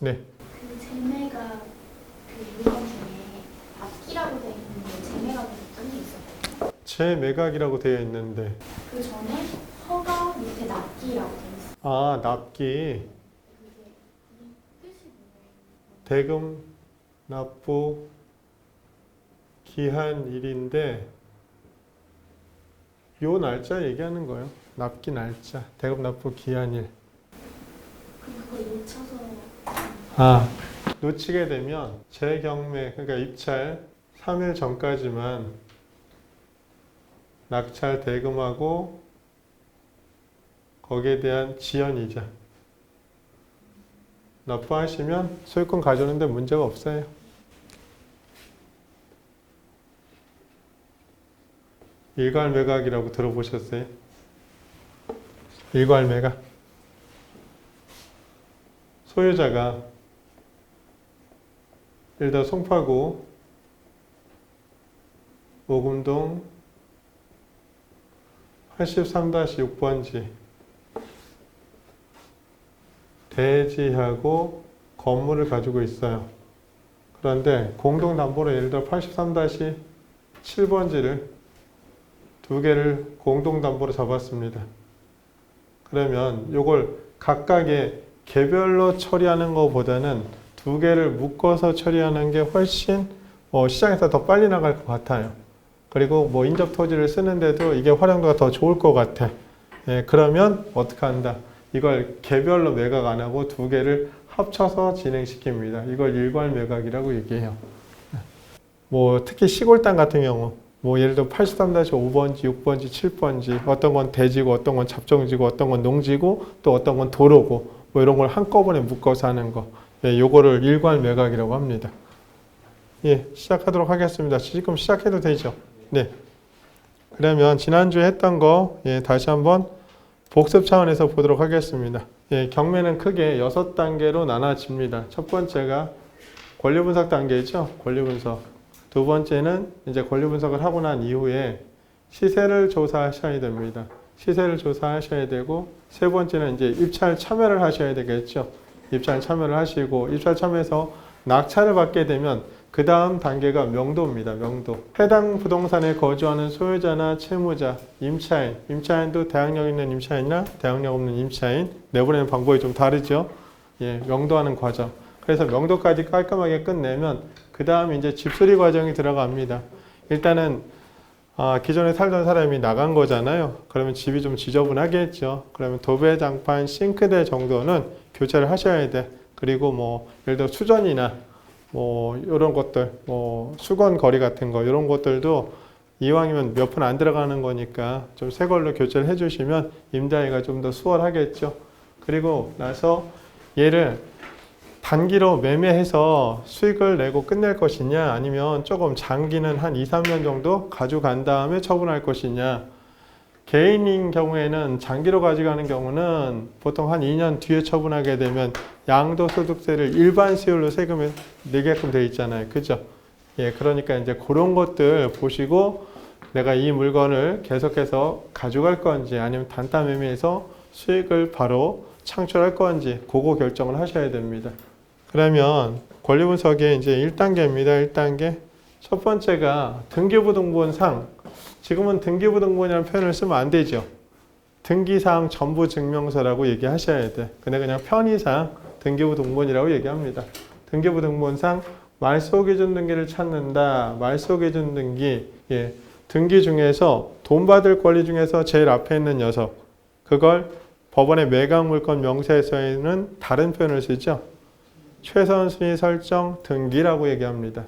네. 그 재매가 그 물건 중에 납기라고 되어 있는데 재매가 어떤 게 있었거든요. 재매각이라고 되어 있는데 그 전에 허가 밑에 납기라고 되어 있어요. 아, 납기, 그게 이 뜻이 뭐예요? 대금, 납부, 기한일인데 요 날짜 얘기하는 거예요. 납기 날짜, 대금, 납부, 기한일. 그걸 놓쳐서 아, 놓치게 되면 재경매, 그러니까 입찰 3일 전까지만 낙찰 대금하고 거기에 대한 지연이자 납부하시면 소유권 가져오는데 문제가 없어요. 일괄매각이라고 들어보셨어요? 일괄매각. 소유자가 예를 들어 송파구 오금동 83-6번지 대지하고 건물을 가지고 있어요. 그런데 공동담보로 예를 들어 83-7번지를 두 개를 공동담보로 잡았습니다. 그러면 이걸 각각의 개별로 처리하는 것보다는 두 개를 묶어서 처리하는 게 훨씬 시장에서 더 빨리 나갈 것 같아요. 그리고 뭐 인접 토지를 쓰는데도 이게 활용도가 더 좋을 것 같아. 예, 그러면 어떻게 한다? 이걸 개별로 매각 안 하고 두 개를 합쳐서 진행시킵니다. 이걸 일괄 매각이라고 얘기해요. 뭐 특히 시골 땅 같은 경우 뭐 예를 들어 83-5번지, 6번지, 7번지 어떤 건 대지고 어떤 건 잡종지고 어떤 건 농지고 또 어떤 건 도로고 뭐 이런 걸 한꺼번에 묶어서 하는 거. 예, 요거를 일괄 매각이라고 합니다. 예, 시작하도록 하겠습니다. 지금 시작해도 되죠? 네. 그러면 지난주에 했던 거 예, 다시 한번 복습 차원에서 보도록 하겠습니다. 예, 경매는 크게 6단계로 나눠집니다. 첫 번째가 권리 분석 단계죠. 권리 분석. 두 번째는 이제 권리 분석을 하고 난 이후에 시세를 조사하셔야 됩니다. 시세를 조사하셔야 되고 세 번째는 이제 입찰 참여를 하셔야 되겠죠. 입찰 참여를 하시고 입찰 참여해서 낙찰을 받게 되면 그 다음 단계가 명도입니다. 명도. 해당 부동산에 거주하는 소유자나 채무자, 임차인, 임차인도 대항력 있는 임차인이나 대항력 없는 임차인 내보내는 방법이 좀 다르죠. 예, 명도하는 과정. 그래서 명도까지 깔끔하게 끝내면 그 다음 이제 집수리 과정이 들어갑니다. 일단은 기존에 살던 사람이 나간 거잖아요. 그러면 집이 좀 지저분하겠죠. 그러면 도배, 장판, 싱크대 정도는 교체를 하셔야 돼. 그리고 뭐 예를 들어 수전이나 뭐 이런 것들, 뭐 수건 거리 같은 거 이런 것들도 이왕이면 몇 푼 안 들어가는 거니까 좀 새 걸로 교체를 해주시면 임대하기가 좀 더 수월하겠죠. 그리고 나서 얘를 단기로 매매해서 수익을 내고 끝낼 것이냐 아니면 조금 장기는 한 2, 3년 정도 가져간 다음에 처분할 것이냐. 개인인 경우에는 장기로 가져가는 경우는 보통 한 2년 뒤에 처분하게 되면 양도소득세를 일반 세율로 세금을 내게끔 되어 있잖아요. 그죠? 예, 그러니까 이제 그런 것들 보시고 내가 이 물건을 계속해서 가져갈 건지 아니면 단타 매매해서 수익을 바로 창출할 건지 그거 결정을 하셔야 됩니다. 그러면 권리 분석의 이제 1단계입니다. 1단계. 첫 번째가 등기부등본상. 지금은 등기부등본이라는 표현을 쓰면 안 되죠. 등기사항 전부 증명서라고 얘기하셔야 돼. 근데 그냥 편의상 등기부등본이라고 얘기합니다. 등기부등본상 말소기준 등기를 찾는다. 말소기준 등기. 예. 등기 중에서 돈 받을 권리 중에서 제일 앞에 있는 녀석. 그걸 법원의 매각물권 명세서에는 다른 표현을 쓰죠. 최선순위 설정 등기라고 얘기합니다.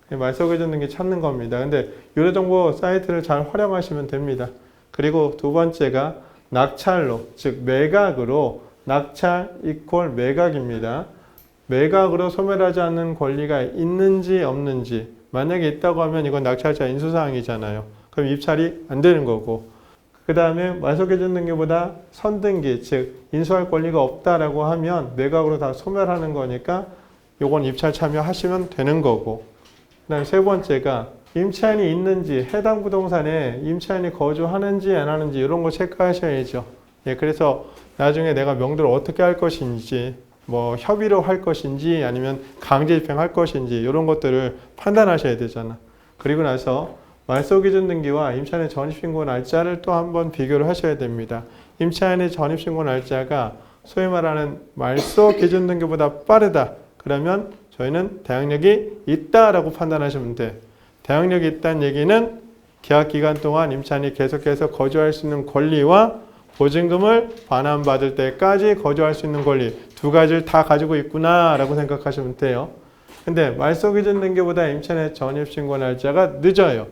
말소기준 등기 찾는 겁니다. 근데 유료정보 사이트를 잘 활용하시면 됩니다. 그리고 두 번째가 낙찰로, 즉 매각으로 낙찰 이퀄 매각입니다. 매각으로 소멸하지 않는 권리가 있는지 없는지 만약에 있다고 하면 이건 낙찰자 인수사항이잖아요. 그럼 입찰이 안 되는 거고 그 다음에 말소기준 등기보다 선등기, 즉 인수할 권리가 없다라고 하면 매각으로 다 소멸하는 거니까 요건 입찰 참여하시면 되는 거고 그 다음에 세 번째가 임차인이 있는지 해당 부동산에 임차인이 거주하는지 안 하는지 이런 거 체크하셔야죠. 예, 그래서 나중에 내가 명도를 어떻게 할 것인지 뭐 협의로 할 것인지 아니면 강제 집행할 것인지 이런 것들을 판단하셔야 되잖아. 그리고 나서 말소기준 등기와 임차인의 전입신고 날짜를 또 한번 비교를 하셔야 됩니다. 임차인의 전입신고 날짜가 소위 말하는 말소기준 등기보다 빠르다. 그러면 저희는 대항력이 있다라고 판단하시면 돼. 대항력이 있다는 얘기는 계약기간 동안 임차인이 계속해서 거주할 수 있는 권리와 보증금을 반환받을 때까지 거주할 수 있는 권리 두 가지를 다 가지고 있구나 라고 생각하시면 돼요. 근데 말소기준 등기보다 임차인의 전입신고 날짜가 늦어요.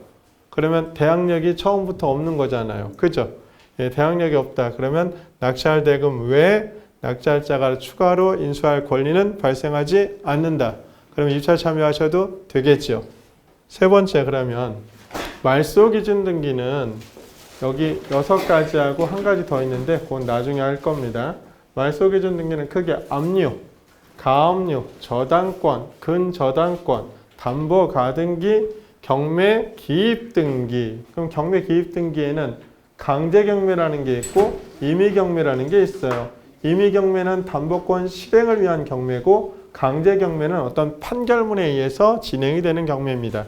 그러면 대항력이 처음부터 없는 거잖아요. 그죠? 예, 대항력이 없다. 그러면 낙찰대금 외에 낙찰자가 추가로 인수할 권리는 발생하지 않는다. 그럼 입찰 참여하셔도 되겠죠. 세 번째, 그러면 말소기준 등기는 여기 6가지하고 한 가지 더 있는데 그건 나중에 할 겁니다. 말소기준 등기는 크게 압류, 가압류, 저당권, 근저당권, 담보가등기, 경매 기입등기. 그럼 경매 기입등기에는 강제경매라는 게 있고 임의경매라는 게 있어요. 임의경매는 담보권 실행을 위한 경매고 강제경매는 어떤 판결문에 의해서 진행이 되는 경매입니다.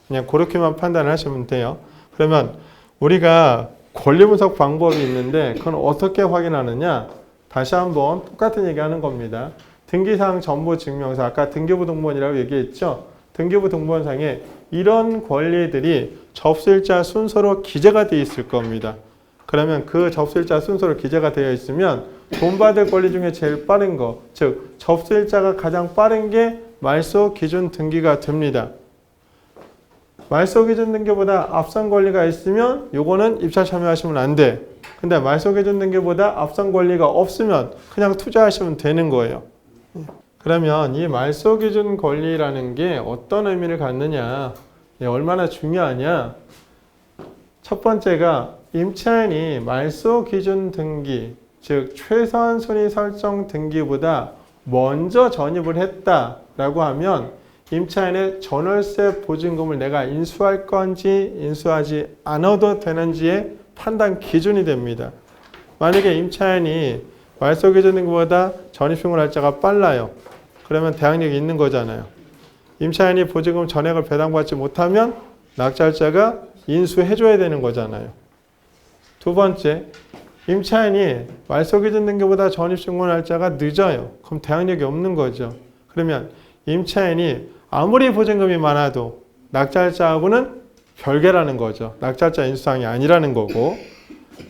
그냥 그렇게만 판단을 하시면 돼요. 그러면 우리가 권리분석 방법이 있는데 그건 어떻게 확인하느냐? 다시 한번 똑같은 얘기하는 겁니다. 등기사항 전부증명서, 아까 등기부 등본이라고 얘기했죠? 등기부 등본상에 이런 권리들이 접수일자 순서로 기재가 되어 있을 겁니다. 그러면 그 접수일자 순서로 기재가 되어 있으면 돈 받을 권리 중에 제일 빠른 거, 즉 접수일자가 가장 빠른 게 말소기준 등기가 됩니다. 말소기준 등기보다 앞선 권리가 있으면 요거는 입찰 참여하시면 안 돼. 근데 말소기준 등기보다 앞선 권리가 없으면 그냥 투자하시면 되는 거예요. 그러면 이 말소기준 권리라는 게 어떤 의미를 갖느냐, 얼마나 중요하냐. 첫 번째가 임차인이 말소기준 등기, 즉 최소한 순위 설정 등기보다 먼저 전입을 했다라고 하면 임차인의 전월세 보증금을 내가 인수할 건지 인수하지 않아도 되는지의 판단 기준이 됩니다. 만약에 임차인이 말소기준 등기보다 전입신고 날짜가 빨라요. 그러면 대항력이 있는 거잖아요. 임차인이 보증금 전액을 배당받지 못하면 낙찰자가 인수해줘야 되는 거잖아요. 두 번째, 임차인이 말소기준 등기보다 전입신고 날짜가 늦어요. 그럼 대항력이 없는 거죠. 그러면 임차인이 아무리 보증금이 많아도 낙찰자하고는 별개라는 거죠. 낙찰자 인수사항이 아니라는 거고.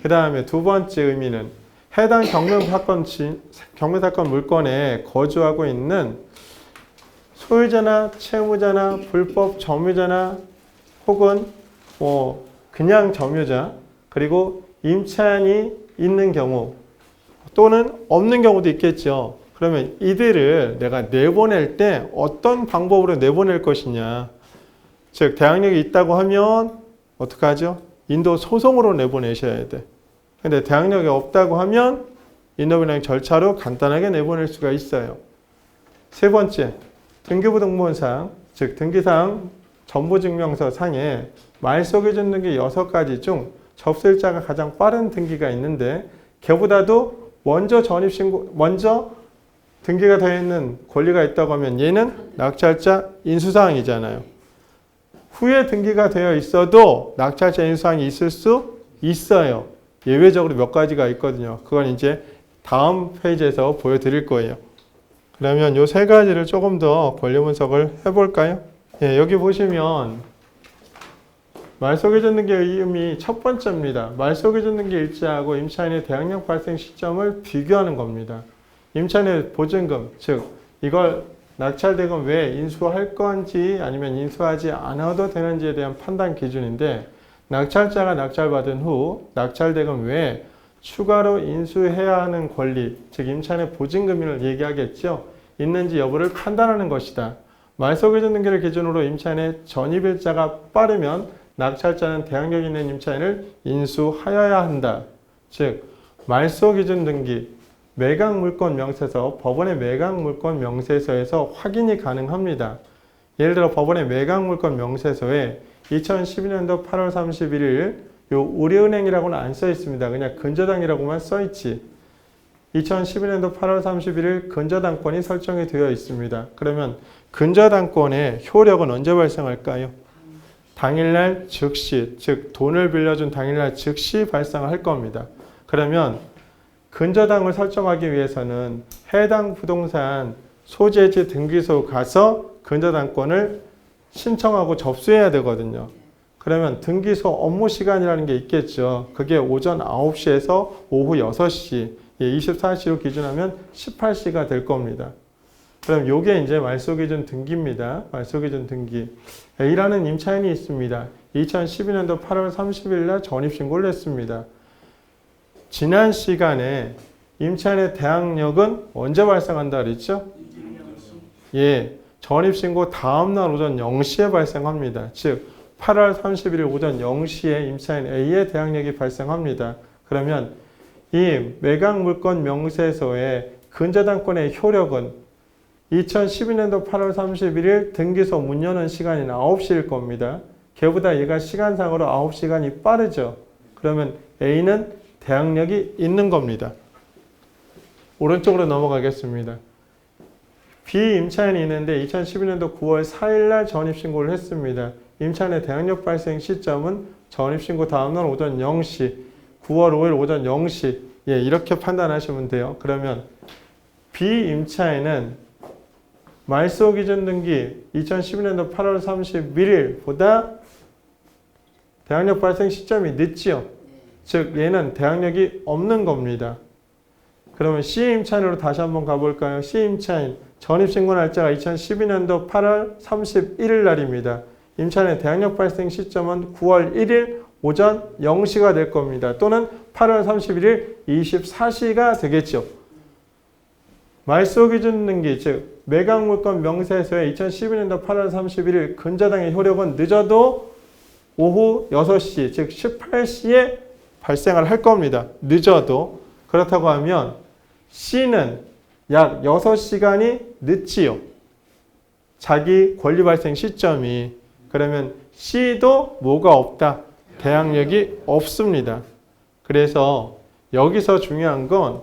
그 다음에 두 번째 의미는 해당 경매사건 물건에 거주하고 있는 소유자나 채무자나 불법 점유자나 혹은 뭐 그냥 점유자 그리고 임차인이 있는 경우 또는 없는 경우도 있겠죠. 그러면 이들을 내가 내보낼 때 어떤 방법으로 내보낼 것이냐. 즉 대항력이 있다고 하면 어떻게 하죠? 인도 소송으로 내보내셔야 돼. 근데 대항력이 없다고 하면 인도변경 절차로 간단하게 내보낼 수가 있어요. 세 번째, 등기부 등본상, 즉 등기사항 전부증명서 상에 말소기준 등기 6가지 중 접수일자가 가장 빠른 등기가 있는데 걔보다도 먼저 등기가 되어 있는 권리가 있다고 하면 얘는 낙찰자 인수사항이잖아요. 후에 등기가 되어 있어도 낙찰자 인수사항이 있을 수 있어요. 예외적으로 몇 가지가 있거든요. 그건 이제 다음 페이지에서 보여드릴 거예요. 그러면 이 3가지를 조금 더 권리 분석을 해볼까요? 예, 여기 보시면 말소기준 등기의 의미 첫 번째입니다. 말소기준 등기 일자하고 임차인의 대항력 발생 시점을 비교하는 겁니다. 임차인의 보증금, 즉 이걸 낙찰대금 외에 인수할 건지 아니면 인수하지 않아도 되는지에 대한 판단 기준인데 낙찰자가 낙찰받은 후 낙찰대금 외에 추가로 인수해야 하는 권리, 즉 임차인의 보증금을 얘기하겠죠. 있는지 여부를 판단하는 것이다. 말소기준 등기를 기준으로 임차인의 전입일자가 빠르면 낙찰자는 대항력 있는 임차인을 인수하여야 한다. 즉 말소기준 등기, 매각물권 명세서, 법원의 매각물권 명세서에서 확인이 가능합니다. 예를 들어 법원의 매각물권 명세서에 2012년도 8월 31일 요 우리은행이라고는 안 써 있습니다. 그냥 근저당이라고만 써 있지. 2012년도 8월 31일 근저당권이 설정이 되어 있습니다. 그러면 근저당권의 효력은 언제 발생할까요? 당일날 즉시, 즉 돈을 빌려준 당일날 즉시 발생할 겁니다. 그러면 근저당을 설정하기 위해서는 해당 부동산 소재지 등기소 가서 근저당권을 신청하고 접수해야 되거든요. 그러면 등기소 업무 시간이라는 게 있겠죠. 그게 오전 9시에서 오후 6시, 24시로 기준하면 18시가 될 겁니다. 그럼 요게 이제 말소기준 등기입니다. 말소기준 등기. A라는 임차인이 있습니다. 2012년도 8월 30일 날 전입신고를 했습니다. 지난 시간에 임차인의 대항력은 언제 발생한다 그랬죠? 예, 전입신고 다음날 오전 0시에 발생합니다. 즉 8월 31일 오전 0시에 임차인 A의 대항력이 발생합니다. 그러면 이 매각물건 명세서의 근저당권의 효력은 2012년도 8월 31일 등기소 문 여는 시간인 9시일 겁니다. 걔보다 얘가 시간상으로 9시간이 빠르죠. 그러면 A는 대항력이 있는 겁니다. 오른쪽으로 넘어가겠습니다. B 임차인이 있는데 2012년도 9월 4일 날 전입신고를 했습니다. 임차인의 대항력 발생 시점은 전입신고 다음날 오전 0시, 9월 5일 오전 0시, 예, 이렇게 판단하시면 돼요. 그러면 B 임차인은 말소기준등기 2012년도 8월 31일보다 대항력 발생 시점이 늦지요. 즉 얘는 대항력이 없는 겁니다. 그러면 C 임차인으로 다시 한번 가볼까요? C 임차인 전입신고 날짜가 2012년도 8월 31일 날입니다. 임차인의 대항력 발생 시점은 9월 1일 오전 0시가 될 겁니다. 또는 8월 31일 24시가 되겠죠. 말소기준등기, 즉 매각물건 명세서의 2012년도 8월 31일 근저당의 효력은 늦어도 오후 6시, 즉 18시에 발생을 할 겁니다. 늦어도. 그렇다고 하면 C는 약 6시간이 늦지요. 자기 권리 발생 시점이. 그러면 C도 뭐가 없다? 대항력이 없습니다. 그래서 여기서 중요한 건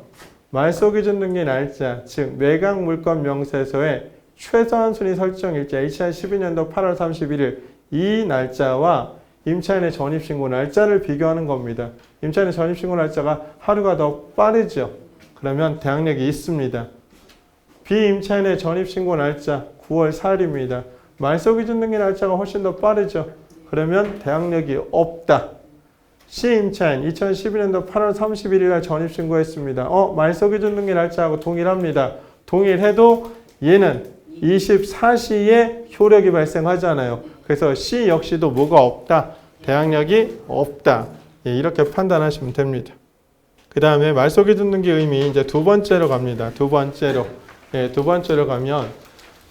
말소기준 등기 날짜, 즉 매각물건 명세서의 최소한 순위 설정 일자 2012년도 8월 31일 이 날짜와 임차인의 전입신고 날짜를 비교하는 겁니다. 임차인의 전입신고 날짜가 하루가 더 빠르죠. 그러면 대항력이 있습니다. 비임차인의 전입신고 날짜 9월 4일입니다. 말소기준 등기 날짜가 훨씬 더 빠르죠. 그러면 대항력이 없다. C임차인 2012년도 8월 31일 날 전입신고했습니다. 말소기준 등기 날짜하고 동일합니다. 동일해도 얘는 24시에 효력이 발생하잖아요. 그래서 C 역시도 뭐가 없다? 대항력이 없다. 예, 이렇게 판단하시면 됩니다. 그 다음에 말소기준 등기 의미 이제 두 번째로 갑니다. 두 번째로 가면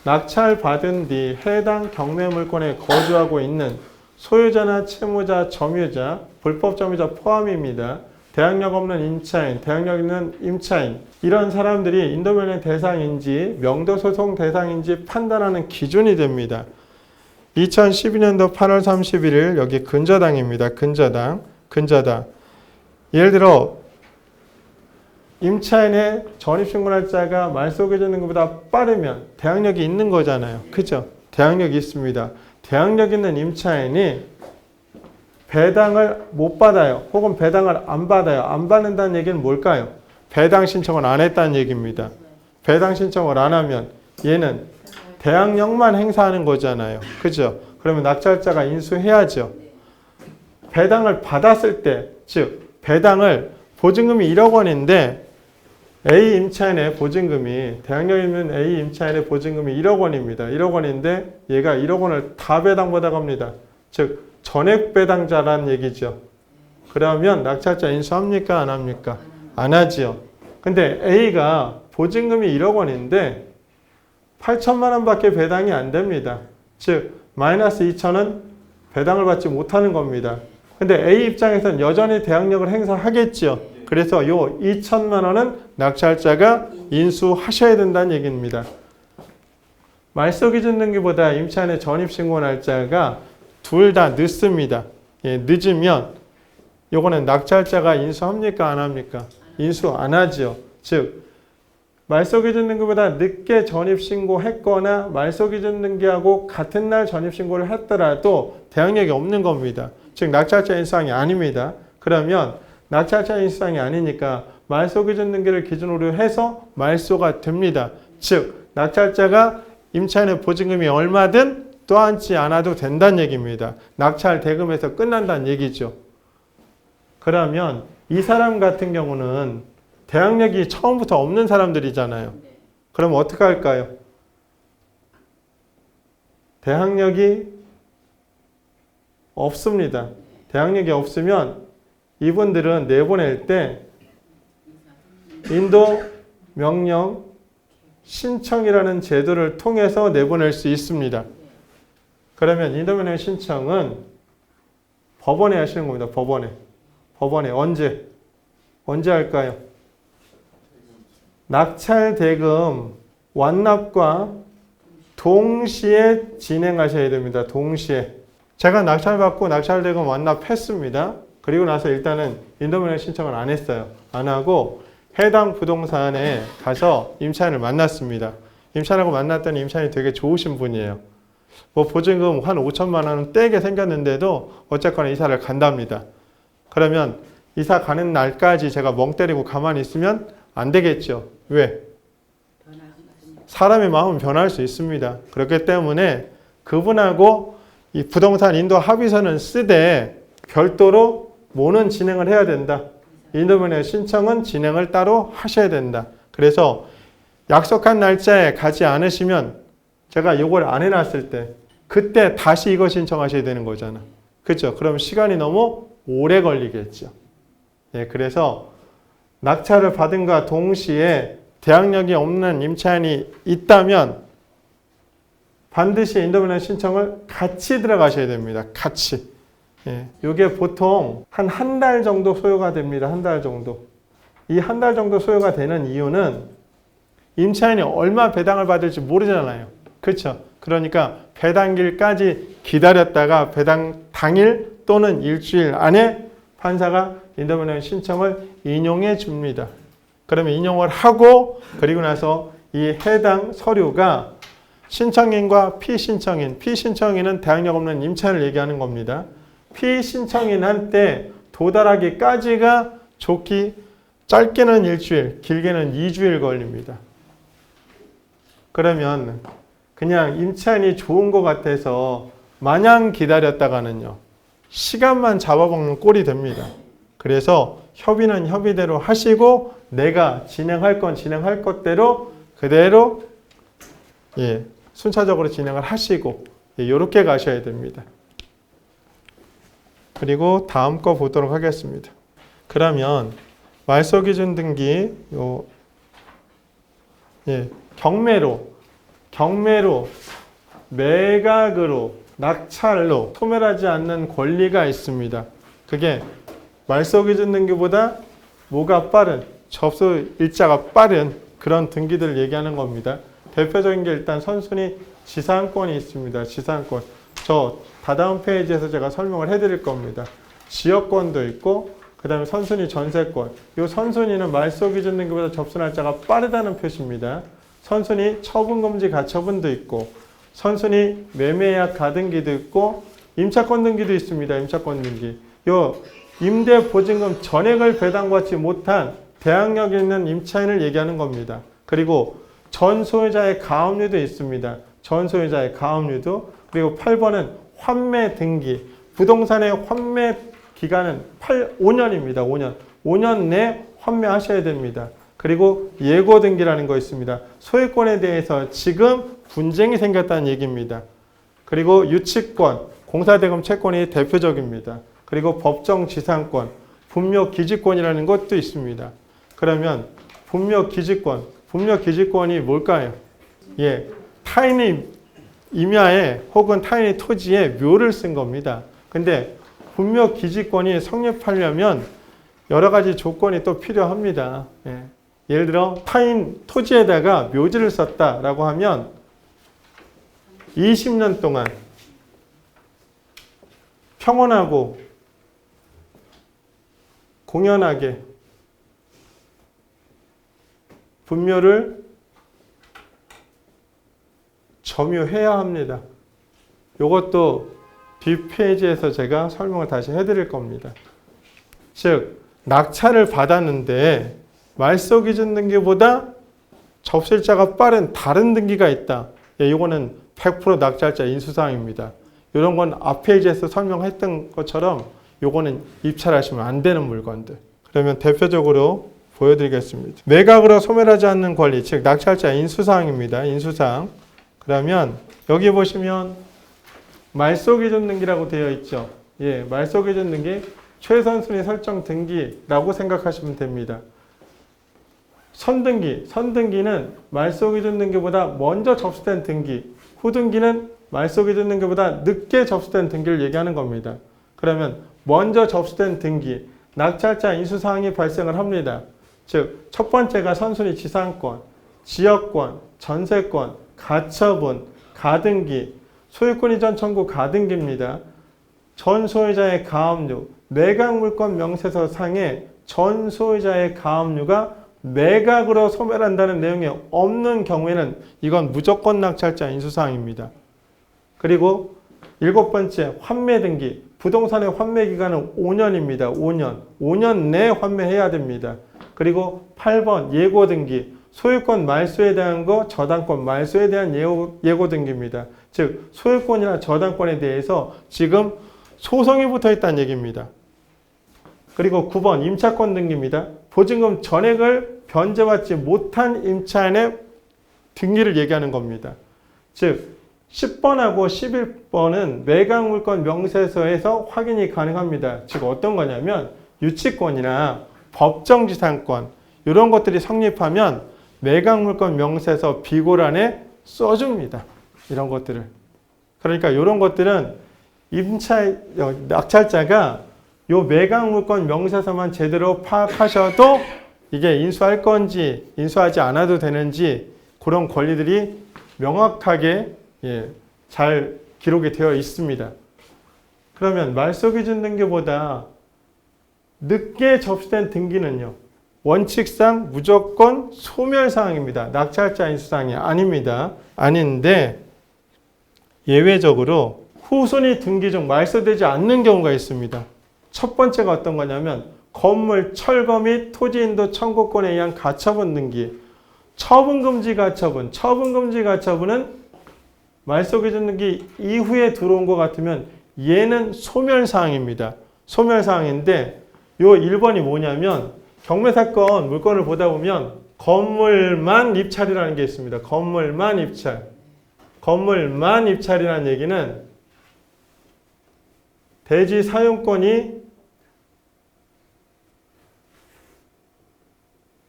낙찰받은 뒤 해당 경매물건에 거주하고 있는 소유자나 채무자, 점유자, 불법 점유자 포함입니다. 대항력 없는 임차인, 대항력 있는 임차인 이런 사람들이 인도면의 대상인지 명도소송 대상인지 판단하는 기준이 됩니다. 2012년도 8월 31일 여기 근저당입니다. 근저당. 예를 들어 임차인의 전입신고 날짜가 말소기준 등기보다 빠르면 대항력이 있는 거잖아요. 그죠? 대항력이 있습니다. 대항력 있는 임차인이 배당을 못 받아요. 혹은 배당을 안 받아요. 안 받는다는 얘기는 뭘까요? 배당 신청을 안 했다는 얘기입니다. 배당 신청을 안 하면 얘는 대항력만 행사하는 거잖아요. 그죠? 그러면 낙찰자가 인수해야죠. 배당을 받았을 때, 즉 배당을 보증금이 1억 원인데 A 임차인의 보증금이 대항력 있는 A 임차인의 보증금이 1억 원입니다. 1억 원인데 얘가 1억 원을 다 배당받아 갑니다. 즉 전액 배당자라는 얘기죠. 그러면 낙찰자 인수합니까? 안 합니까? 안 하지요. 근데 A가 보증금이 1억 원인데 8천만 원밖에 배당이 안 됩니다. 즉 마이너스 2천은 배당을 받지 못하는 겁니다. 근데 A 입장에서는 여전히 대항력을 행사하겠죠. 그래서 요 2천만 원은 낙찰자가 인수하셔야 된다는 얘기입니다. 말소기준 등기보다 임차인의 전입신고 날짜가 둘 다 늦습니다. 예, 늦으면 요거는 낙찰자가 인수합니까? 안 합니까? 인수 안 하죠. 즉 말소기준 등기보다 늦게 전입신고했거나 말소기준 등기하고 같은 날 전입신고를 했더라도 대항력이 없는 겁니다. 즉 낙찰자 인수상이 아닙니다. 그러면 낙찰자 인수상이 아니니까 말소기준 등기를 기준으로 해서 말소가 됩니다. 즉 낙찰자가 임차인의 보증금이 얼마든 떠안지 않아도 된다는 얘기입니다. 낙찰 대금에서 끝난다는 얘기죠. 그러면 이 사람 같은 경우는 대항력이 처음부터 없는 사람들이잖아요. 그럼 어떻게 할까요? 대항력이 없습니다. 대항력이 없으면 이분들은 내보낼 때 인도 명령 신청이라는 제도를 통해서 내보낼 수 있습니다. 그러면 인도 명령 신청은 법원에 하시는 겁니다. 법원에 언제 할까요? 낙찰 대금 완납과 동시에 진행하셔야 됩니다. 동시에. 제가 낙찰받고 낙찰 대금 완납했습니다. 그리고 나서 일단은 인도명령 신청을 안 했어요. 안 하고 해당 부동산에 가서 임차인을 만났습니다. 임차인하고 만났더니 임차인이 되게 좋으신 분이에요. 뭐 보증금 한 5천만 원은 떼게 생겼는데도 어쨌거나 이사를 간답니다. 그러면 이사 가는 날까지 제가 멍 때리고 가만히 있으면 안 되겠죠. 왜? 사람의 마음은 변할 수 있습니다. 그렇기 때문에 그분하고 이 부동산 인도 합의서는 쓰되 별도로 뭐는 진행을 해야 된다. 인도명령 신청은 진행을 따로 하셔야 된다. 그래서 약속한 날짜에 가지 않으시면 제가 이걸 안 해놨을 때 그때 다시 이거 신청하셔야 되는 거잖아. 그렇죠? 그럼 시간이 너무 오래 걸리겠죠. 예, 그래서 낙찰을 받은과 동시에 대항력이 없는 임차인이 있다면 반드시 인도명령 신청을 같이 들어가셔야 됩니다. 같이. 예, 이게 보통 한 달 정도 소요가 됩니다. 한 달 정도. 이 한 달 정도 소요가 되는 이유는 임차인이 얼마 배당을 받을지 모르잖아요. 그렇죠? 그러니까 배당일까지 기다렸다가 배당 당일 또는 일주일 안에 판사가 인도명령 신청을 인용해 줍니다. 그러면 인용을 하고 그리고 나서 이 해당 서류가 신청인과 피신청인, 피신청인은 대항력 없는 임차인을 얘기하는 겁니다. 피신청인한테 도달하기까지가 좋기 짧게는 일주일, 길게는 2주일 걸립니다. 그러면 그냥 임차인이 좋은 것 같아서 마냥 기다렸다가는요. 시간만 잡아먹는 꼴이 됩니다. 그래서 협의는 협의대로 하시고 내가 진행할 건 진행할 것대로 그대로 순차적으로 진행을 하시고 이렇게 가셔야 됩니다. 그리고 다음 거 보도록 하겠습니다. 그러면 말소기준 등기 경매로 매각으로 낙찰로 소멸하지 않는 권리가 있습니다. 그게 말소기준 등기보다 뭐가 빠른 접수 일자가 빠른 그런 등기들을 얘기하는 겁니다. 대표적인 게 일단 선순위 지상권이 있습니다. 지상권. 저 다다음 페이지에서 제가 설명을 해드릴 겁니다. 지역권도 있고 그 다음에 선순위 전세권. 이 선순위는 말소기준 등기보다 접수 날짜가 빠르다는 표시입니다. 선순위 처분금지 가처분도 있고 선순위 매매예약 가등기도 있고 임차권 등기도 있습니다. 임차권 등기. 요 임대보증금 전액을 배당받지 못한 대항력 있는 임차인을 얘기하는 겁니다. 그리고 전소유자의 가압류도 있습니다. 전소유자의 가압류도. 그리고 8번은 환매 등기. 부동산의 환매 기간은 5년입니다. 5년. 5년 내 환매하셔야 됩니다. 그리고 예고 등기라는 거 있습니다. 소유권에 대해서 지금 분쟁이 생겼다는 얘기입니다. 그리고 유치권, 공사대금 채권이 대표적입니다. 그리고 법정 지상권, 분묘 기지권이라는 것도 있습니다. 그러면 분묘 기지권이 뭘까요? 예, 타인의 임야에 혹은 타인의 토지에 묘를 쓴 겁니다. 근데 분묘 기지권이 성립하려면 여러 가지 조건이 또 필요합니다. 예. 예를 들어 타인 토지에다가 묘지를 썼다라고 하면 20년 동안 평온하고 공연하게 분묘를 점유해야 합니다. 이것도 뒷페이지에서 제가 설명을 다시 해드릴 겁니다. 즉 낙찰을 받았는데 말소 기준 등기보다 접수일자가 빠른 다른 등기가 있다. 이거는 100% 낙찰자 인수사항입니다. 이런 건 앞 페이지에서 설명했던 것처럼 이거는 입찰하시면 안 되는 물건들. 그러면 대표적으로 보여드리겠습니다. 매각으로 소멸하지 않는 권리, 즉 낙찰자 인수사항입니다. 인수사항. 그러면 여기 보시면 말소 기준 등기라고 되어 있죠. 예, 말소 기준 등기, 최선순위 설정 등기라고 생각하시면 됩니다. 선등기는 말소 기준 등기보다 먼저 접수된 등기, 후등기는 말소 기준 등기보다 늦게 접수된 등기를 얘기하는 겁니다. 그러면 먼저 접수된 등기, 낙찰자 인수사항이 발생을 합니다. 즉, 첫 번째가 선순위 지상권, 지역권, 전세권, 가처분, 가등기, 소유권 이전 청구 가등기입니다. 전 소유자의 가압류, 매각물권 명세서 상에 전 소유자의 가압류가 매각으로 소멸한다는 내용이 없는 경우에는 이건 무조건 낙찰자 인수사항입니다. 그리고 7번째 환매 등기, 부동산의 환매 기간은 5년입니다. 5년 내에 환매해야 됩니다. 그리고 8번 예고 등기, 소유권 말소에 대한 거, 저당권 말소에 대한 예고 등기입니다. 즉 소유권이나 저당권에 대해서 지금 소송이 붙어 있다는 얘기입니다. 그리고 9번 임차권 등기입니다. 보증금 전액을 변제받지 못한 임차인의 등기를 얘기하는 겁니다. 즉 10번하고 11번은 매각물권 명세서에서 확인이 가능합니다. 즉 어떤 거냐면 유치권이나 법정지상권 이런 것들이 성립하면 매각물권 명세서 비고란에 써줍니다. 이런 것들을. 그러니까 이런 것들은 낙찰자가 요 매각물권 명세서만 제대로 파악하셔도 이게 인수할 건지 인수하지 않아도 되는지 그런 권리들이 명확하게 잘 기록이 되어 있습니다. 그러면 말소 기준 등기보다 늦게 접수된 등기는요. 원칙상 무조건 소멸사항입니다. 낙찰자 인수사항이 아닙니다. 아닌데 예외적으로 후순위 등기 중 말소되지 않는 경우가 있습니다. 첫 번째가 어떤 거냐면 건물 철거 및 토지인도 청구권에 의한 가처분 등기. 처분금지 가처분은 말소 기준 등기 이후에 들어온 것 같으면 얘는 소멸사항입니다. 소멸사항인데 요 1번이 뭐냐면 경매사건 물건을 보다 보면 건물만 입찰이라는 게 있습니다. 건물만 입찰이라는 얘기는 대지 사용권이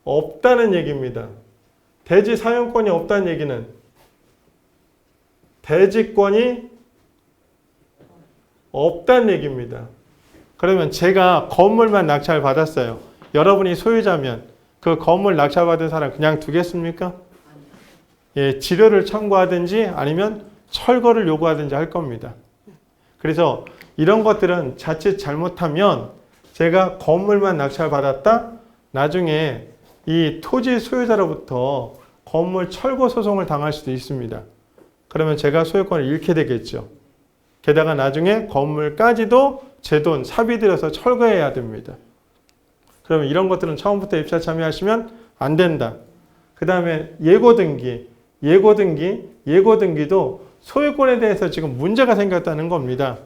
없다는 얘기입니다. 대지 사용권이 없다는 얘기는 대지권이 없다는 얘기입니다. 그러면 제가 건물만 낙찰 받았어요. 여러분이 소유자면 그 건물 낙찰 받은 사람 그냥 두겠습니까? 예, 지료를 청구하든지 아니면 철거를 요구하든지 할 겁니다. 그래서 이런 것들은 자칫 잘못하면 제가 건물만 낙찰 받았다? 나중에 이 토지 소유자로부터 건물 철거 소송을 당할 수도 있습니다. 그러면 제가 소유권을 잃게 되겠죠. 게다가 나중에 건물까지도 제 돈 사비 들여서 철거해야 됩니다. 그러면 이런 것들은 처음부터 입찰 참여하시면 안 된다. 그 다음에 예고등기도 소유권에 대해서 지금 문제가 생겼다는 겁니다.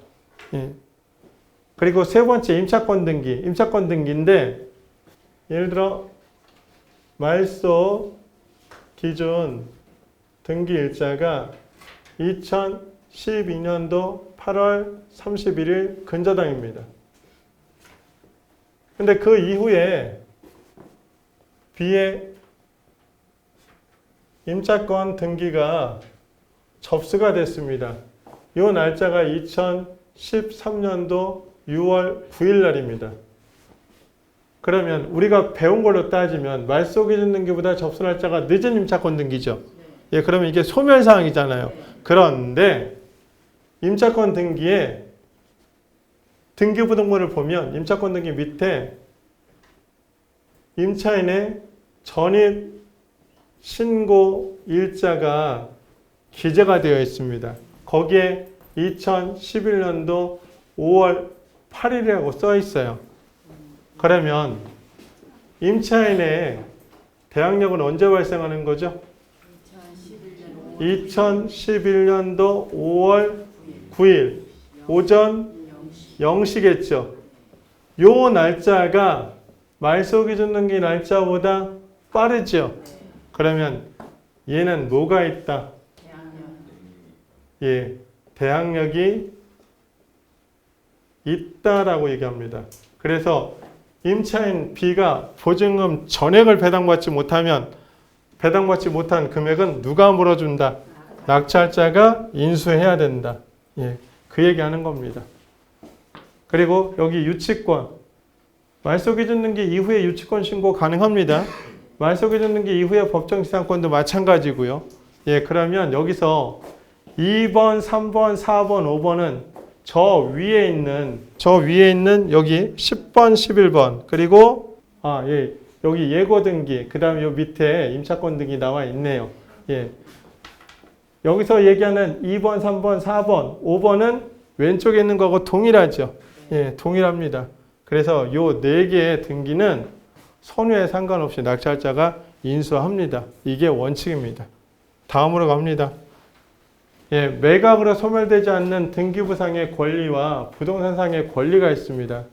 예. 그리고 세 번째 임차권 등기인데 예를 들어 말소 기준 등기 일자가 2012년도 8월 31일 근저당입니다. 근데 그 이후에 B의 임차권 등기가 접수가 됐습니다. 이 날짜가 2013년도 6월 9일 날입니다. 그러면 우리가 배운 걸로 따지면 말소 기준 등기보다 접수 날짜가 늦은 임차권 등기죠. 예, 그러면 이게 소멸사항이잖아요. 그런데 임차권 등기에 등기부등본을 보면 임차권 등기 밑에 임차인의 전입 신고 일자가 기재가 되어 있습니다. 거기에 2011년도 5월 8일이라고 써 있어요. 그러면 임차인의 대항력은 언제 발생하는 거죠? 2011년도 5월 9일 오전 0시겠죠. 요 날짜가 말소기준등기 날짜보다 빠르죠. 그러면 얘는 뭐가 있다? 예, 대항력이 있다라고 얘기합니다. 그래서 임차인 B가 보증금 전액을 배당받지 못하면 배당받지 못한 금액은 누가 물어준다? 낙찰자가 인수해야 된다. 예, 그 얘기하는 겁니다. 그리고 여기 유치권, 말소기준등기 이후에 유치권 신고 가능합니다. 말소기준등기 이후에 법정지상권도 마찬가지고요. 예, 그러면 여기서 2번, 3번, 4번, 5번은 저 위에 있는 여기 10번, 11번 그리고 예, 여기 예고등기 그 다음에 요 밑에 임차권 등이 나와 있네요. 예, 여기서 얘기하는 2번, 3번, 4번, 5번은 왼쪽에 있는 거하고 동일하죠. 예, 동일합니다. 그래서 요 4개의 등기는 선후에 상관없이 낙찰자가 인수합니다. 이게 원칙입니다. 다음으로 갑니다. 예, 매각으로 소멸되지 않는 등기부상의 권리와 부동산상의 권리가 있습니다.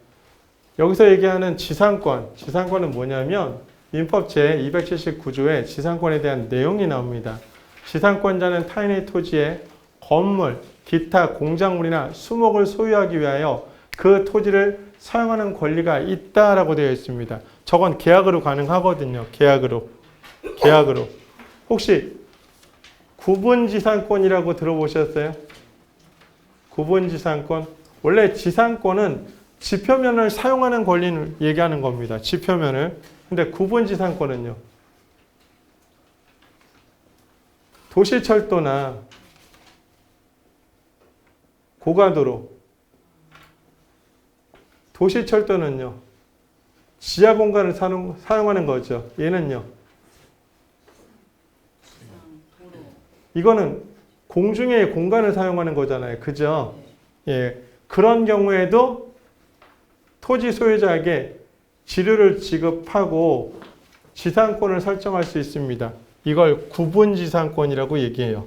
여기서 얘기하는 지상권은 뭐냐면 민법 제279조에 지상권에 대한 내용이 나옵니다. 지상권자는 타인의 토지에 건물, 기타 공작물이나 수목을 소유하기 위하여 그 토지를 사용하는 권리가 있다라고 되어 있습니다. 저건 계약으로 가능하거든요. 계약으로. 혹시 구분지상권이라고 들어보셨어요? 구분지상권. 원래 지상권은 지표면을 사용하는 권리를 얘기하는 겁니다. 지표면을. 근데 구분지상권은요. 도시철도나 고가도로. 도시철도는요. 지하 공간을 사용하는 거죠. 얘는요. 이거는 공중의 공간을 사용하는 거잖아요. 그죠? 예. 그런 경우에도 토지 소유자에게 지료를 지급하고 지상권을 설정할 수 있습니다. 이걸 구분지상권이라고 얘기해요.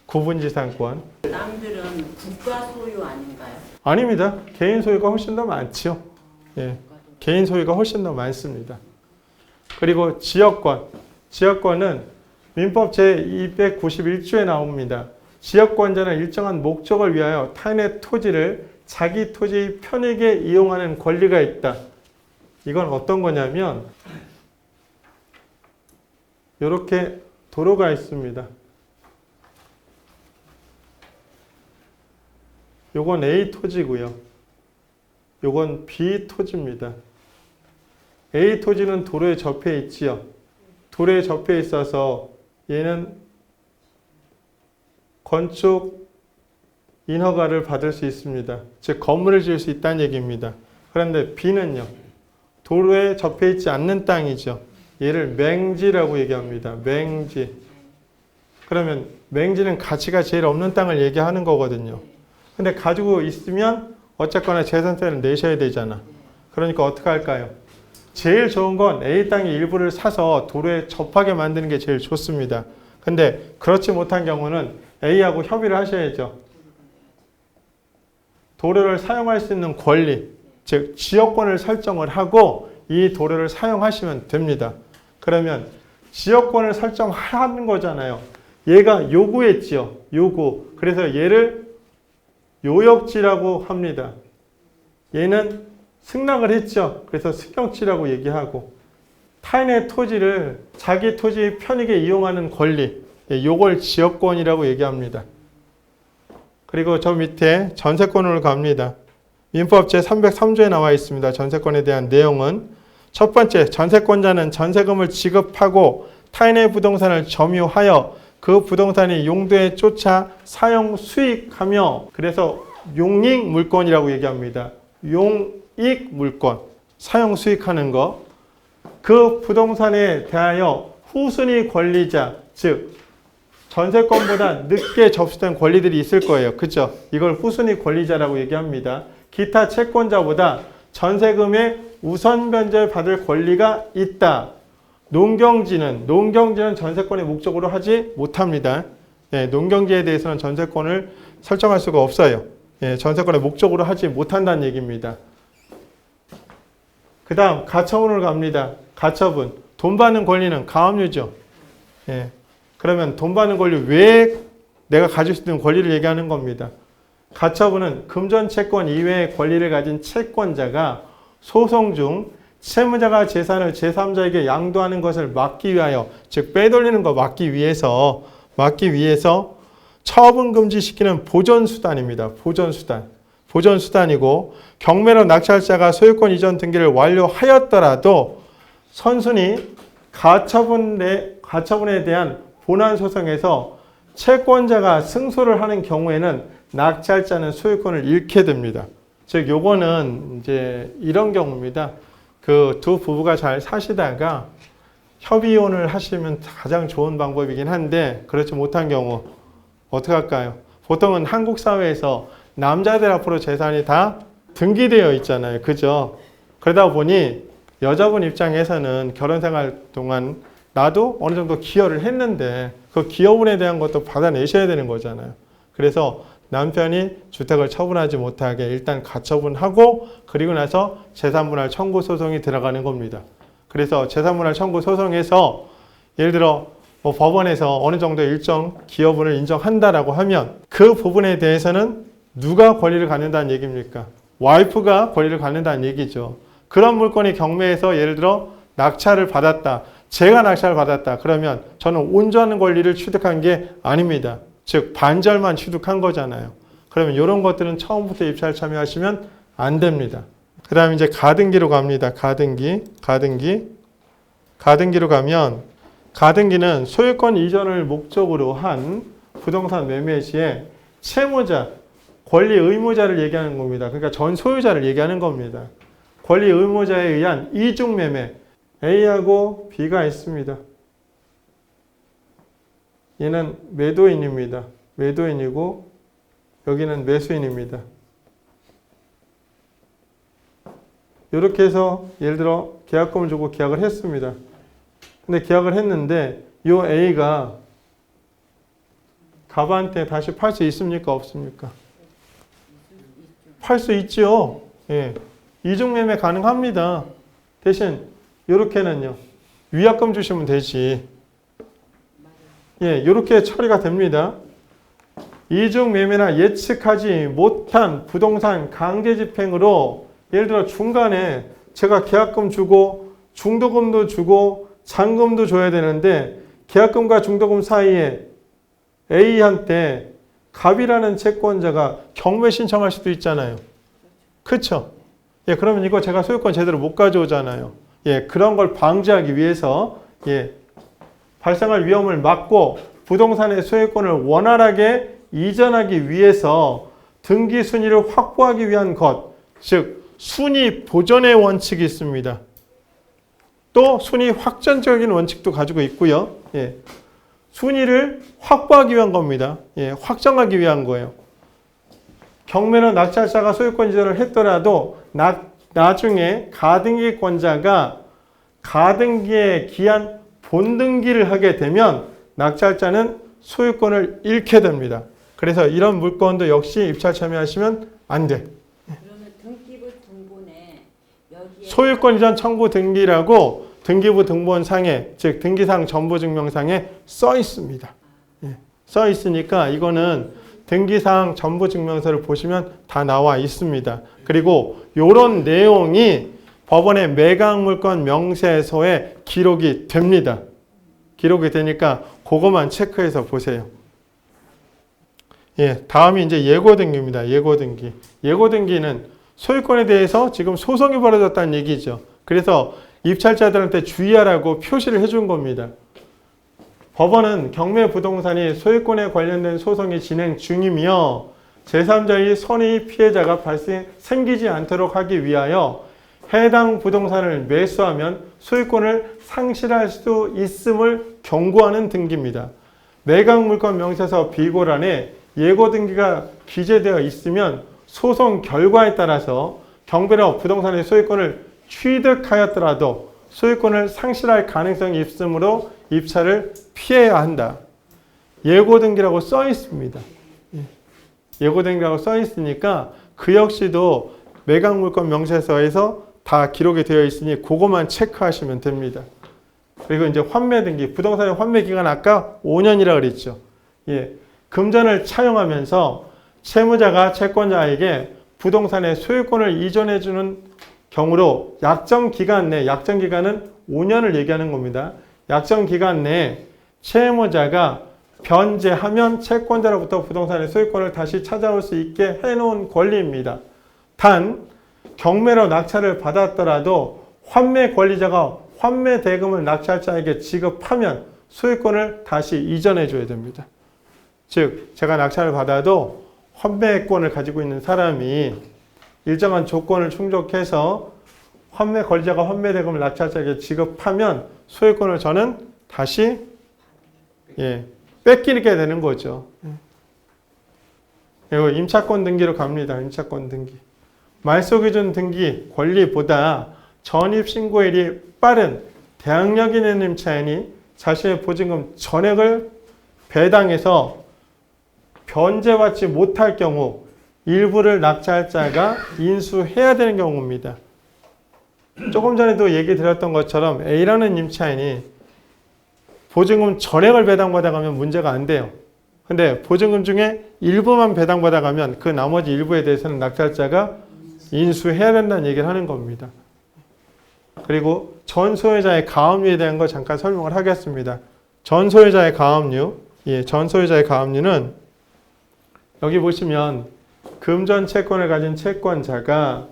구분지상권. 땅들은 국가 소유 아닌가요? 아닙니다. 개인 소유가 훨씬 더 많죠. 예. 개인 소유가 훨씬 더 많습니다. 그리고 지역권은 민법 제291조에 나옵니다. 지역권자는 일정한 목적을 위하여 타인의 토지를 자기 토지의 편익에 이용하는 권리가 있다. 이건 어떤 거냐면 이렇게 도로가 있습니다. 요건 A 토지고요. 요건 B 토지입니다. A 토지는 도로에 접해 있지요. 도로에 접해 있어서 얘는 건축 인허가를 받을 수 있습니다. 즉 건물을 지을 수 있다는 얘기입니다. 그런데 B는요. 도로에 접해 있지 않는 땅이죠. 얘를 맹지라고 얘기합니다. 맹지. 그러면 맹지는 가치가 제일 없는 땅을 얘기하는 거거든요. 근데 가지고 있으면 어쨌거나 재산세를 내셔야 되잖아. 그러니까 어떻게 할까요? 제일 좋은 건 A 땅의 일부를 사서 도로에 접하게 만드는 게 제일 좋습니다. 근데 그렇지 못한 경우는 A하고 협의를 하셔야죠. 도로를 사용할 수 있는 권리, 즉 지역권을 설정을 하고 이 도로를 사용하시면 됩니다. 그러면 지역권을 설정하는 거잖아요. 얘가 요구했지요. 요구. 그래서 얘를 요역지라고 합니다. 얘는 승낙을 했죠. 그래서 승역지라고 얘기하고 타인의 토지를 자기 토지의 편익에 이용하는 권리, 요걸 지역권이라고 얘기합니다. 그리고 저 밑에 전세권으로 갑니다. 민법 제303조에 나와 있습니다. 전세권에 대한 내용은 첫 번째, 전세권자는 전세금을 지급하고 타인의 부동산을 점유하여 그 부동산이 용도에 쫓아 사용 수익하며 그래서 용익 물권이라고 얘기합니다. 용익 물권, 사용 수익하는 거. 그 부동산에 대하여 후순위 권리자, 즉 전세권보다 늦게 접수된 권리들이 있을 거예요. 그죠? 이걸 후순위 권리자라고 얘기합니다. 기타 채권자보다 전세금의 우선 변제를 받을 권리가 있다. 농경지는 전세권의 목적으로 하지 못합니다. 예, 농경지에 대해서는 전세권을 설정할 수가 없어요. 예, 전세권의 목적으로 하지 못한다는 얘기입니다. 그 다음 가처분을 갑니다. 가처분. 돈 받는 권리는 가압류죠. 예, 그러면 돈 받는 권리 외에 내가 가질 수 있는 권리를 얘기하는 겁니다. 가처분은 금전 채권 이외의 권리를 가진 채권자가 소송 중 채무자가 재산을 제3자에게 양도하는 것을 막기 위하여, 즉 빼돌리는 거 막기 위해서 처분 금지시키는 보전수단입니다. 보전수단이고 경매로 낙찰자가 소유권 이전 등기를 완료하였더라도 선순위 가처분에 대한 본안 소송에서 채권자가 승소를 하는 경우에는 낙찰자는 소유권을 잃게 됩니다. 즉 요거는 이제 이런 경우입니다. 그 두 부부가 잘 사시다가 협의혼을 하시면 가장 좋은 방법이긴 한데 그렇지 못한 경우 어떻게 할까요? 보통은 한국 사회에서 남자들 앞으로 재산이 다 등기되어 있잖아요. 그죠? 그러다 보니 여자분 입장에서는 결혼 생활 동안 나도 어느 정도 기여를 했는데 그 기여분에 대한 것도 받아내셔야 되는 거잖아요. 그래서 남편이 주택을 처분하지 못하게 일단 가처분하고 그리고 나서 재산분할 청구 소송이 들어가는 겁니다. 그래서 재산분할 청구 소송에서 예를 들어 뭐 법원에서 어느 정도 일정 기여분을 인정한다라고 하면 그 부분에 대해서는 누가 권리를 갖는다는 얘기입니까? 와이프가 권리를 갖는다는 얘기죠. 그런 물건이 경매에서 예를 들어 낙찰을 받았다. 제가 낙찰을 받았다. 그러면 저는 온전한 권리를 취득한 게 아닙니다. 즉 반절만 취득한 거잖아요. 그러면 이런 것들은 처음부터 입찰 참여하시면 안 됩니다. 그 다음에 이제 가등기로 갑니다. 가등기로 가면 가등기는 소유권 이전을 목적으로 한 부동산 매매 시에 채무자, 권리 의무자를 얘기하는 겁니다. 그러니까 전 소유자를 얘기하는 겁니다. 권리 의무자에 의한 이중 매매, A하고 B가 있습니다. 얘는 매도인입니다. 매도인이고 여기는 매수인입니다. 이렇게 해서 예를 들어 계약금을 주고 계약을 했습니다. 근데 계약을 했는데 이 A가 갑한테 다시 팔 수 있습니까? 없습니까? 팔 수 있죠. 예. 이중매매 가능합니다. 대신 이렇게는요. 위약금 주시면 되지. 예, 이렇게 처리가 됩니다. 이중매매나 예측하지 못한 부동산 강제집행으로 예를 들어 중간에 제가 계약금 주고 중도금도 주고 잔금도 줘야 되는데 계약금과 중도금 사이에 A한테 갑이라는 채권자가 경매 신청할 수도 있잖아요. 그렇죠? 예, 그러면 이거 제가 소유권 제대로 못 가져오잖아요. 예, 그런 걸 방지하기 위해서 발생할 위험을 막고 부동산의 소유권을 원활하게 이전하기 위해서 등기 순위를 확보하기 위한 것, 즉 순위 보존의 원칙이 있습니다. 또 순위 확전적인 원칙도 가지고 있고요. 예, 순위를 확보하기 위한 겁니다. 예, 확정하기 위한 거예요. 경매는 낙찰자가 소유권 이전을 했더라도 나중에 가등기권자가 가등기에 기한 본등기를 하게 되면 낙찰자는 소유권을 잃게 됩니다. 그래서 이런 물건도 역시 입찰 참여하시면 안 돼. 그러면 등기부 등본에 여기에 소유권 이전 청구 등기라고 등기부 등본상에, 즉 등기상 전부증명상에 써 있습니다. 예, 써 있으니까 이거는 등기상 전부증명서를 보시면 다 나와 있습니다. 그리고 이런 내용이 법원의 매각물권 명세서에 기록이 됩니다. 기록이 되니까 그것만 체크해서 보세요. 예, 다음이 이제 예고등기입니다. 예고등기. 예고등기는 소유권에 대해서 지금 소송이 벌어졌다는 얘기죠. 그래서 입찰자들한테 주의하라고 표시를 해준 겁니다. 법원은 경매 부동산이 소유권에 관련된 소송이 진행 중이며 제3자의 선의 피해자가 생기지 않도록 하기 위하여 해당 부동산을 매수하면 소유권을 상실할 수 있음을 경고하는 등기입니다. 매각물권 명세서 비고란에 예고 등기가 기재되어 있으면 소송 결과에 따라서 경매로 부동산의 소유권을 취득하였더라도 소유권을 상실할 가능성이 있으므로 입찰을 피해야 한다. 예고 등기라고 써 있습니다. 예고 등기라고 써 있으니까 그 역시도 매각물권 명세서에서 다 기록이 되어 있으니 그것만 체크하시면 됩니다. 그리고 이제 환매 등기, 부동산의 환매 기간 아까 5년이라 그랬죠. 예. 금전을 차용하면서 채무자가 채권자에게 부동산의 소유권을 이전해 주는 경우로 약정 기간 내, 약정 기간은 5년을 얘기하는 겁니다. 약정 기간 내에 채무자가 변제하면 채권자로부터 부동산의 소유권을 다시 찾아올 수 있게 해놓은 권리입니다. 단 경매로 낙찰을 받았더라도 환매 권리자가 환매 대금을 낙찰자에게 지급하면 소유권을 다시 이전해 줘야 됩니다. 즉 제가 낙찰을 받아도 환매권을 가지고 있는 사람이 일정한 조건을 충족해서 환매 권리자가 환매 대금을 낙찰자에게 지급하면 소유권을 저는 다시 뺏기게 되는 거죠. 그리고 임차권 등기로 갑니다. 임차권 등기. 말소기준 등기 권리보다 전입신고일이 빠른 대항력 있는 임차인이 자신의 보증금 전액을 배당해서 변제받지 못할 경우 일부를 낙찰자가 인수해야 되는 경우입니다. 조금 전에도 얘기 드렸던 것처럼 A라는 임차인이 보증금 전액을 배당받아가면 문제가 안 돼요. 근데 보증금 중에 일부만 배당받아가면 그 나머지 일부에 대해서는 낙찰자가 인수해야 된다는 얘기를 하는 겁니다. 그리고 전소유자의 가압류에 대한 거 잠깐 설명을 하겠습니다. 전소유자의 가압류, 전소유자의 가압류는 여기 보시면 금전 채권을 가진 채권자가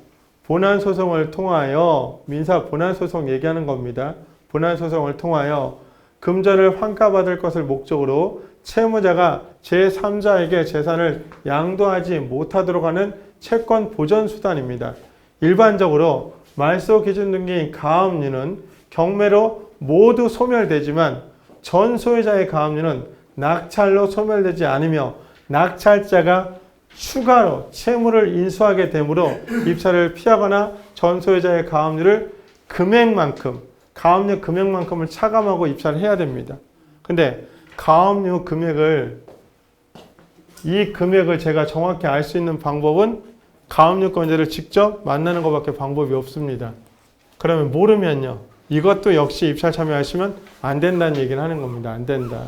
본안소송을 통하여 민사 본안소송 얘기하는 겁니다. 본안소송을 통하여 금전을 환가받을 것을 목적으로 채무자가 제3자에게 재산을 양도하지 못하도록 하는 채권 보전 수단입니다. 일반적으로 말소 기준 등기인 가압류는 경매로 모두 소멸되지만 전 소유자의 가압류는 낙찰로 소멸되지 않으며 낙찰자가 추가로 채무를 인수하게 되므로 입찰을 피하거나 전 소유자의 가압류를 가압류 금액만큼을 차감하고 입찰을 해야 됩니다. 근데 가압류 금액을 이 금액을 제가 정확히 알 수 있는 방법은 가압류권자를 직접 만나는 것밖에 방법이 없습니다. 그러면 모르면요. 이것도 역시 입찰 참여하시면 안 된다는 얘기를 하는 겁니다. 안 된다.